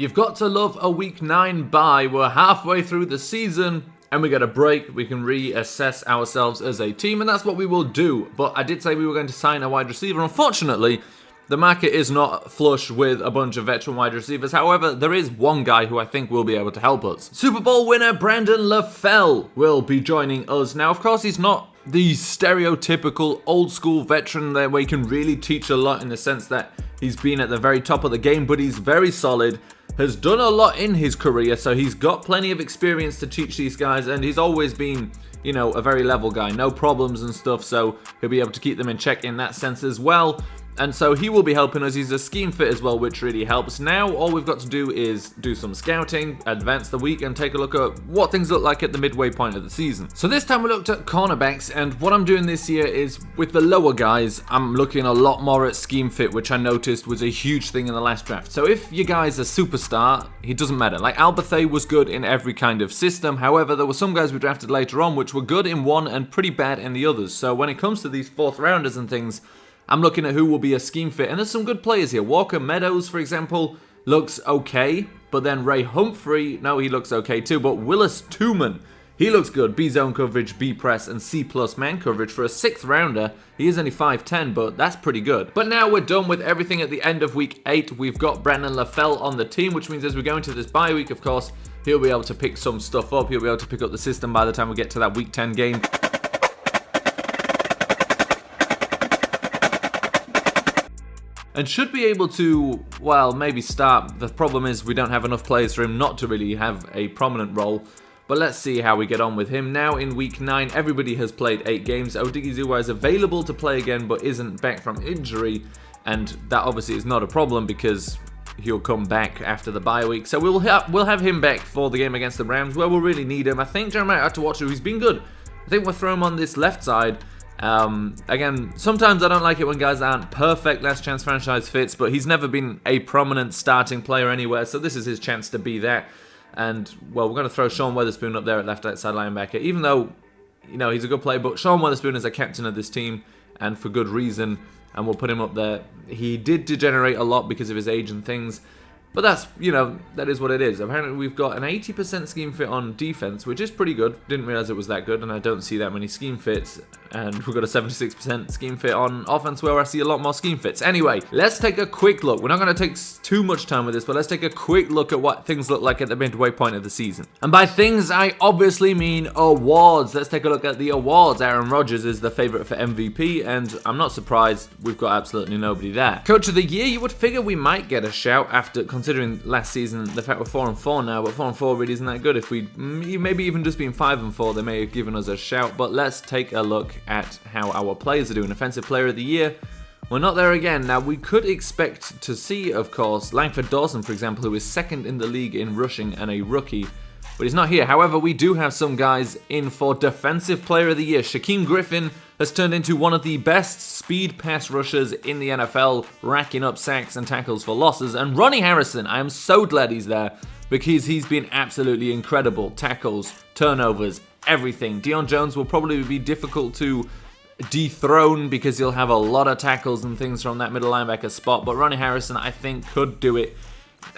You've got to love a week 9 bye. We're halfway through the season and we get a break. We can reassess ourselves as a team, and that's what we will do. But I did say we were going to sign a wide receiver. Unfortunately, the market is not flush with a bunch of veteran wide receivers. However, there is one guy who I think will be able to help us. Super Bowl winner Brandon LaFell will be joining us. Now, of course, he's not the stereotypical old school veteran there where he can really teach a lot in the sense that he's been at the very top of the game, but he's very solid, has done a lot in his career, so he's got plenty of experience to teach these guys, and he's always been, you know, a very level guy, no problems and stuff, so he'll be able to keep them in check in that sense as well. And so he will be helping us. He's a scheme fit as well, which really helps. Now, all we've got to do is do some scouting, advance the week, and take a look at what things look like at the midway point of the season. So this time we looked at cornerbacks, and what I'm doing this year is, with the lower guys, I'm looking a lot more at scheme fit, which I noticed was a huge thing in the last draft. So if your guy's a superstar, it doesn't matter. Like, Alberthay was good in every kind of system. However, there were some guys we drafted later on which were good in one and pretty bad in the others. So when it comes to these fourth rounders and things, I'm looking at who will be a scheme fit, and there's some good players here. Walker Meadows, for example, looks okay, but then Ray Humphrey, no, he looks okay too, but Willis Tooman, he looks good. B zone coverage, B press, and C plus man coverage for a 6th rounder. He is only 5'10", but that's pretty good. But now we're done with everything at the end of week 8. We've got Brandon LaFell on the team, which means as we go into this bye week, of course, he'll be able to pick some stuff up. He'll be able to pick up the system by the time we get to that week 10 game. And should be able to, well, maybe start. The problem is we don't have enough players for him not to really have a prominent role. But let's see how we get on with him. Now in week 9, everybody has played 8 games. Odigizua is available to play again, but isn't back from injury. And that obviously is not a problem because he'll come back after the bye week. So we'll have him back for the game against the Rams, where we'll really need him. I think Jeremiah Atuatu, he's been good. I think we'll throw him on this left side. Again, sometimes I don't like it when guys aren't perfect last chance franchise fits, but he's never been a prominent starting player anywhere, so this is his chance to be that. And, well, we're going to throw Sean Weatherspoon up there at left outside linebacker, even though, you know, he's a good player, but Sean Weatherspoon is a captain of this team, and for good reason, and we'll put him up there. He did degenerate a lot because of his age and things, but that's, you know, that is what it is. Apparently we've got an 80% scheme fit on defense, which is pretty good. Didn't realize it was that good, and I don't see that many scheme fits. And we've got a 76% scheme fit on offense, where I see a lot more scheme fits. Anyway, let's take a quick look. We're not going to take too much time with this, but let's take a quick look at what things look like at the midway point of the season. And by things, I obviously mean awards. Let's take a look at the awards. Aaron Rodgers is the favorite for MVP, and I'm not surprised we've got absolutely nobody there. Coach of the year, you would figure we might get a shout after considering last season, the fact we're 4-4 now, but 4-4 really isn't that good. If we maybe even just being 5-4, they may have given us a shout. But let's take a look at how our players are doing. Offensive player of the year, we're not there again. Now, we could expect to see, of course, Langford Dawson, for example, who is 2nd in the league in rushing and a rookie, but he's not here. However, we do have some guys in for defensive player of the year. Shaquem Griffin has turned into one of the best speed pass rushers in the NFL, racking up sacks and tackles for losses. And Ronnie Harrison, I am so glad he's there because he's been absolutely incredible. Tackles, turnovers, everything. Deion Jones will probably be difficult to dethrone because he'll have a lot of tackles and things from that middle linebacker spot, but Ronnie Harrison, I think, could do it.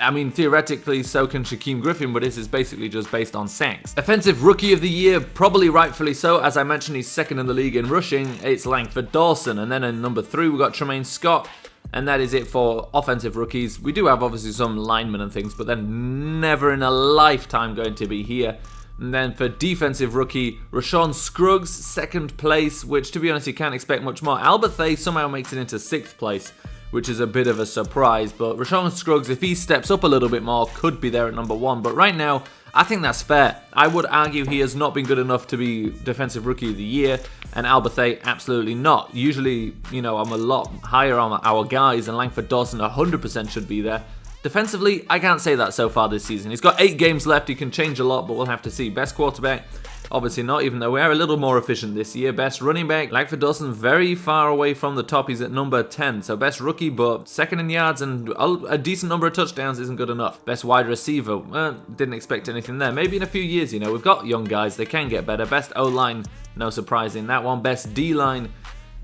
I mean, theoretically, so can Shaquem Griffin, but this is basically just based on sacks. Offensive Rookie of the Year, probably rightfully so. As I mentioned, he's 2nd in the league in rushing. It's Langford Dawson. And then in number 3, we've got Tremaine Scott. And that is it for offensive rookies. We do have, obviously, some linemen and things, but they're never in a lifetime going to be here. And then for defensive rookie, Rashawn Scruggs, 2nd place, which, to be honest, you can't expect much more. Alberthay somehow makes it into 6th place, which is a bit of a surprise. But Rashawn Scruggs, if he steps up a little bit more, could be there at number 1. But right now, I think that's fair. I would argue he has not been good enough to be Defensive Rookie of the Year, and Alberthay absolutely not. Usually, you know, I'm a lot higher on our guys, and Langford Dawson 100% should be there. Defensively, I can't say that so far this season. He's got 8 games left. He can change a lot, but we'll have to see. Best quarterback, obviously not, even though we are a little more efficient this year. Best running back, Langford Dawson, very far away from the top. He's at number 10. So best rookie, but 2nd in yards and a decent number of touchdowns isn't good enough. Best wide receiver, didn't expect anything there. Maybe in a few years, you know, we've got young guys. They can get better. Best O-line, no surprise in that one. Best D-line,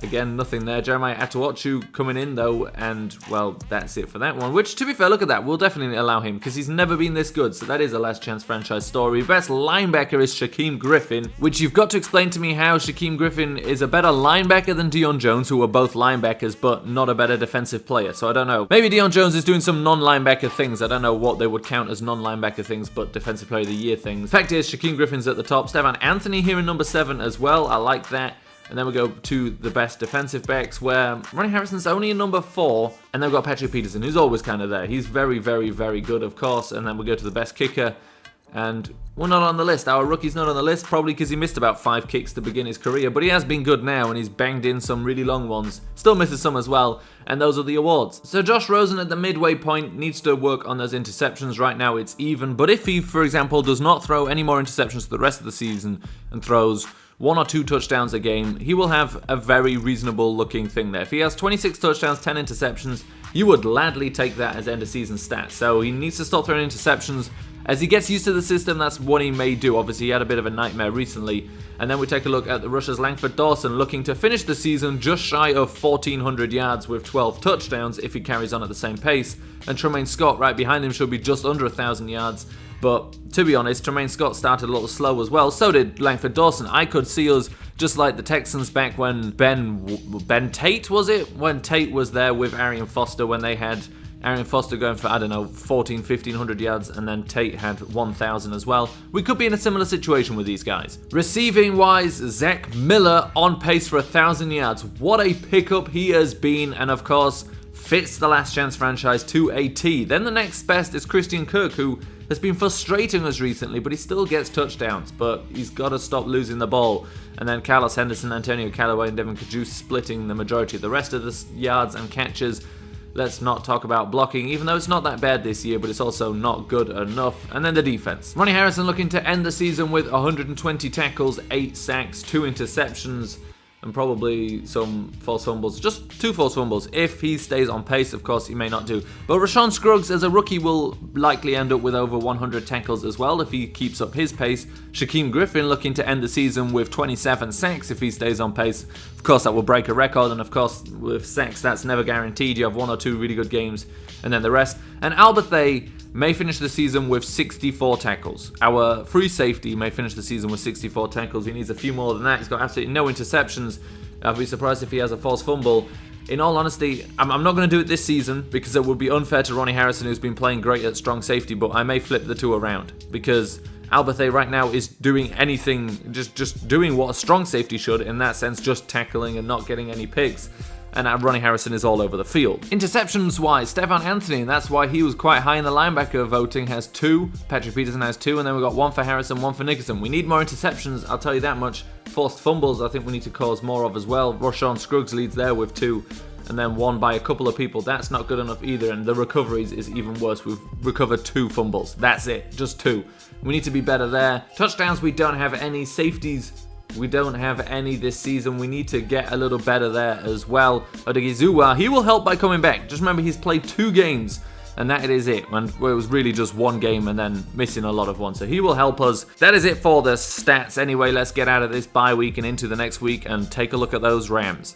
Again, nothing there. Jeremiah Atawachu coming in, though, and, well, that's it for that one. Which, to be fair, look at that. We'll definitely allow him, because he's never been this good, so that is a last chance franchise story. Best linebacker is Shaquem Griffin, which you've got to explain to me how Shaquem Griffin is a better linebacker than Deion Jones, who are both linebackers, but not a better defensive player, so I don't know. Maybe Deion Jones is doing some non-linebacker things. I don't know what they would count as non-linebacker things, but defensive player of the year things. Fact is, Shaquem Griffin's at the top. Stephon Anthony here in number 7 as well. I like that. And then we go to the best defensive backs, where Ronnie Harrison's only in number 4. And then we've got Patrick Peterson, who's always kind of there. He's very, very, very good, of course. And then we go to the best kicker. And we're not on the list. Our rookie's not on the list, probably because he missed about 5 kicks to begin his career. But he has been good now, and he's banged in some really long ones. Still misses some as well. And those are the awards. So Josh Rosen at the midway point needs to work on those interceptions. Right now it's even. But if he, for example, does not throw any more interceptions for the rest of the season and throws 1 or 2 touchdowns a game, he will have a very reasonable looking thing there. If he has 26 touchdowns, 10 interceptions, you would gladly take that as end of season stats. So he needs to stop throwing interceptions. As he gets used to the system, that's what he may do. Obviously, he had a bit of a nightmare recently. And then we take a look at the rushers. Langford Dawson looking to finish the season just shy of 1,400 yards with 12 touchdowns if he carries on at the same pace. And Tremaine Scott right behind him should be just under 1,000 yards. But to be honest, Tremaine Scott started a little slow as well. So did Langford Dawson. I could see us just like the Texans back when Ben Tate, was it? When Tate was there with Arian Foster, when they had Arian Foster going for, I don't know, 1,500 yards, and then Tate had 1,000 as well. We could be in a similar situation with these guys. Receiving wise, Zach Miller on pace for 1,000 yards. What a pickup he has been, and of course, fits the Last Chance franchise to a T. Then the next best is Christian Kirk, who has been frustrating us recently, but he still gets touchdowns, but he's got to stop losing the ball. And then Carlos Henderson, Antonio Callaway, and Devin Cajuste splitting the majority of the rest of the yards and catches. Let's not talk about blocking, even though it's not that bad this year, but it's also not good enough. And then the defense. Ronnie Harrison looking to end the season with 120 tackles, 8 sacks, 2 interceptions, and probably some false fumbles. Just 2 false fumbles. If he stays on pace, of course, he may not do. But Rashawn Scruggs, as a rookie, will likely end up with over 100 tackles as well if he keeps up his pace. Shaquem Griffin looking to end the season with 27 sacks if he stays on pace. Of course, that will break a record, and of course, with sacks, that's never guaranteed. You have 1 or 2 really good games, and then the rest. And Alberthay may finish the season with 64 tackles. Our free safety may finish the season with 64 tackles. He needs a few more than that. He's got absolutely no interceptions. I'll be surprised if he has a false fumble. In all honesty, I'm not going to do it this season because it would be unfair to Ronnie Harrison, who's been playing great at strong safety, but I may flip the 2 around because Alberthay right now is doing anything, just doing what a strong safety should, in that sense, just tackling and not getting any picks. And Ronnie Harrison is all over the field. Interceptions-wise, Stephon Anthony, and that's why he was quite high in the linebacker voting, has 2. Patrick Peterson has 2, and then we've got 1 for Harrison, 1 for Nickerson. We need more interceptions, I'll tell you that much. Forced fumbles, I think we need to cause more of as well. Rashawn Scruggs leads there with 2, and then 1 by a couple of people. That's not good enough either, and the recoveries is even worse. We've recovered 2 fumbles. That's it, just 2. We need to be better there. Touchdowns, we don't have any. Safeties, we don't have any this season. We need to get a little better there as well. Odigizua, he will help by coming back. Just remember, he's played 2 games, and that is it. And it was really just 1 game and then missing a lot of ones. So he will help us. That is it for the stats. Anyway, let's get out of this bye week and into the next week and take a look at those Rams.